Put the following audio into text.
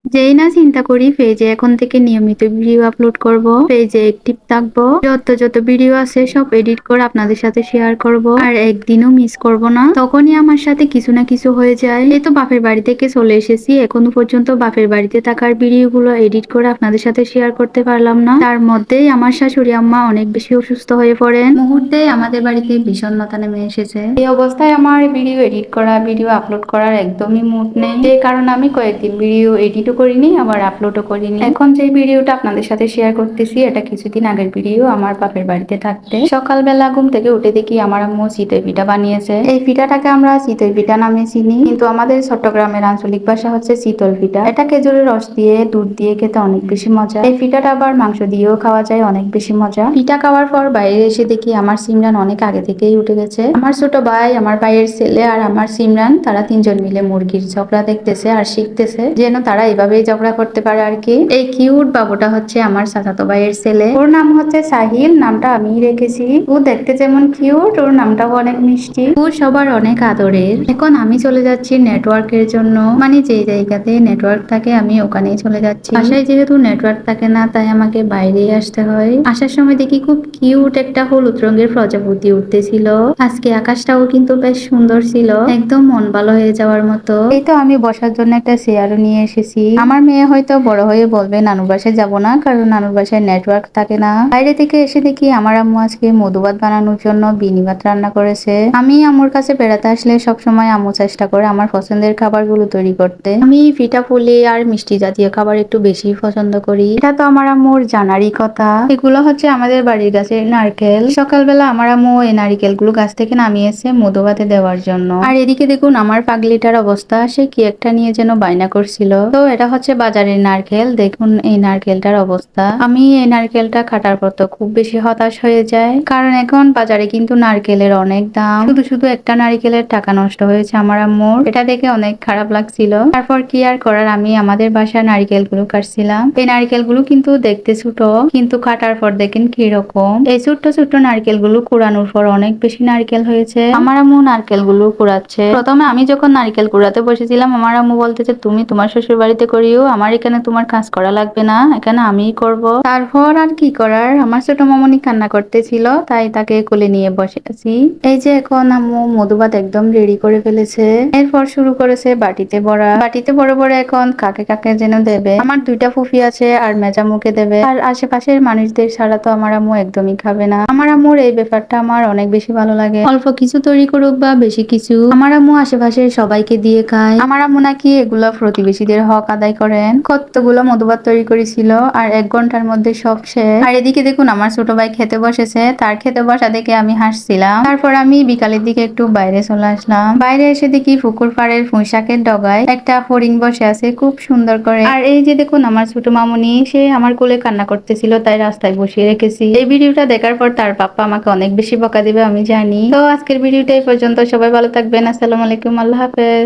যেই না চিন্তা করি পেজে এখন থেকে নিয়মিত ভিডিও আপলোড করব, পেজে অ্যাক্টিভ থাকবো, যত ভিডিও আছে সব এডিট করে আপনাদের সাথে শেয়ার করব, আর একদিনও মিস করব না। তখনই আমার সাথে কিছু না কিছু হয়ে যায়। এই তো বাপের বাড়ি থেকে চলে এসেছি, এখনো পর্যন্ত বাপের বাড়িতে থাকার ভিডিও গুলো এডিট করে আপনাদের সাথে শেয়ার করতে পারলাম না। তার মধ্যেই আমার শাশুড়ি আম্মা অনেক বেশি অসুস্থ হয়ে পড়েন, মুহূর্তে আমাদের বাড়িতে বিষণ্ণতা নেমে এসেছে। এই অবস্থায় আমার ভিডিও এডিট করা, ভিডিও আপলোড করার একদমই মুড নেই, যে কারণে আমি কয়েকদিন ভিডিও এডিটও করিনি, আবার আপলোডও করিনি। এখন যে ভিডিওটা আপনাদের সাথে শেয়ার করতেছি এটা কিছুদিন আগের ভিডিও। আমার বাপের বাড়িতে থাকতে সকালবেলা ঘুম থেকে উঠে দেখি আমার আম্মু চিতই পিঠা বানিয়েছে। এই পিঠাটাকে আমরা চিতই পিঠা নামে চিনি, কিন্তু আমাদের চট্টগ্রামের আঞ্চলিক ভাষা হচ্ছে চিতল পিঠা। এটা খেজুরের রস দিয়ে, দুধ দিয়ে খেতে অনেক বেশি মজা। এই পিঠাটা আবার মাংস দিয়েও খাওয়া যায়, অনেক বেশি মজা। পিঠা খাওয়ার পর বাইরে এসে দেখি আমার সিমরান অনেক আগে থেকেই উঠে গেছে। আমার ছোট ভাই, আমার ভাইয়ের ছেলে আর আমার সিমরান, তারা তিনজন মিলে মুরগির ঝগড়া দেখতেছে আর শিখতেছে যেন তারা এভাবেই ঝগড়া করতে পারে আর কি। এই কিউট বাবুটা হচ্ছে আমার চাচাতো ভাইয়ের ছেলে, ওর নাম হচ্ছে সাহিল, নামটা আমিই রেখেছি। ও দেখতে যেমন কিউট, ওর নামটাও অনেক মিষ্টি। ও সবার অনেক আদরের। এখন আমি চলে যাচ্ছি নেটওয়ার্কের জন্য, মানে যে জায়গাতে নেটওয়ার্ক থাকে আমি ওখানেই চলে যাচ্ছি। বাসায় যেহেতু নেটওয়ার্ক থাকে না, তাই আমাকে বাইরেই আসতে হয়। আসার সময় দেখি খুব কিউট একটা হলুদ রঙের প্রজাপতি উঠতেছিল। আজকে আকাশটাও কিন্তু বেশ সুন্দর ছিল, একদম মন ভালো হয়ে যাওয়ার মতো। এই তো আমি বসার জন্য একটা চেয়ারও নিয়ে এসেছি। আমার মেয়ে হয়তো বড় হয়ে বলবে নানুর বাসায় যাবো না, কারণ নানুর বাসায় নেটওয়ার্ক থাকে না। বাইরে থেকে এসে দেখি আমার আম্মু আজকে মধুভাত বানানোর জন্য বিনি ভাত রান্না করেছে। আমি আম্মুর কাছে বেড়াতে আসলে সবসময় আম্মু চেষ্টা করে আমার পছন্দের খাবারগুলো তৈরি করতে। আমি পিঠা পুলি আর মিষ্টি জাতীয় খাবার একটু বেশি পছন্দ করি, এটা তো আমার আম্মুর জানারই কথা। এগুলো হচ্ছে আমাদের বাড়ির গাছের নারকেল। সকালবেলা আমার আম্মু এই নারিকেল গুলো গাছ থেকে নামিয়েছে মধুভাতে দেওয়ার জন্য। আর এদিকে দেখুন আমার পাগলিটার অবস্থা, সে কি একটা নিয়ে যেন বায়না করছিল। তো এটা হচ্ছে বাজারের নারকেল, দেখুন এই নারকেলটার অবস্থা। আমি এই নারকেলটা কাটার পর তো খুব বেশি হতাশ হয়ে যায়, কারণ এখন বাজারে কিন্তু নারকেলের অনেক দাম। শুধু শুধু একটা নারকেলের টাকা নষ্ট হয়েছে আমার আম্মুর, এটা দেখে অনেক খারাপ লাগছিল। তারপর কি আর করার, আমি আমাদের বাসার নারকেল গুলো কাটছিলাম। এই নারকেল গুলো কিন্তু দেখতে ছোট, কিন্তু কাটার পর দেখেন কিরকম। এই ছোট্ট ছোট্ট নারকেল গুলো কুড়ানোর পর অনেক বেশি নারকেল হয়েছে। আমার আম্মু নারকেল গুলো কুড়াচ্ছে। প্রথমে আমি যখন নারকেল কুড়াতে বসেছিলাম, আমার আম্মু বলতেছে তুমি তোমার শ্বশুর বাড়িতে করিও, আমার এখানে তোমার কাজ করা লাগবে না, এখানে আমিই করব। তারপর আর কি করার, আমার ছোট মামনি কান্না করতেছিল, তাই তাকে কোলে নিয়ে বসে আছি। এই যে এখন আম্মু মধুভাত একদম রেডি করে ফেলেছে। এরপর শুরু করেছে বাটিতে ভরা। বাটিতে ভরে ভরে এখন কাকে কাকে যেন দেবে। আমার দুইটা ফুফি আছে আর মেজামুকে দেবে, আর আশেপাশের মানুষদের ছাড়া তো আমার আম্মু একদমই খাবে না। আমার আম্মুর এই ব্যাপারটা আমার অনেক বেশি ভালো লাগে। অল্প কিছু তৈরি করুক বা বেশি কিছু, আমার আম্মু আশেপাশের সবাইকে দিয়ে খায়। আমার আম্মু নাকি এগুলো প্রতিবেশীদের হক আদায় করেন। কতগুলো মধুভাত তৈরি করেছিল, আর 1 ঘন্টার মধ্যে সব শেষ। আর এদিকে দেখুন আমার ছোট ভাই খেতে বসেছে, তার খেতে বসা দেখে আমি হাসছিলাম। তারপর আমি বিকালের দিকে একটু বাইরে চলে আসলাম। বাইরে এসে দেখি পুকুর পাড়ের পুঁইশাকের ডগায় একটা ফড়িং বসে আছে খুব সুন্দর করে। আর এই যে দেখুন আমার ছোট মামুনি, সে আমার কোলে কান্না করতেছিল, তাই রাস্তায় বসিয়ে রেখেছি। এই ভিডিওটা দেখার পর তার পাপ্পা আমাকে অনেক বেশি বকা দিবে আমি জানি। তো আজকের ভিডিওটা এই পর্যন্ত, সবাই ভালো থাকবেন, আসসালামু আলাইকুম, আল্লাহ হাফেজ।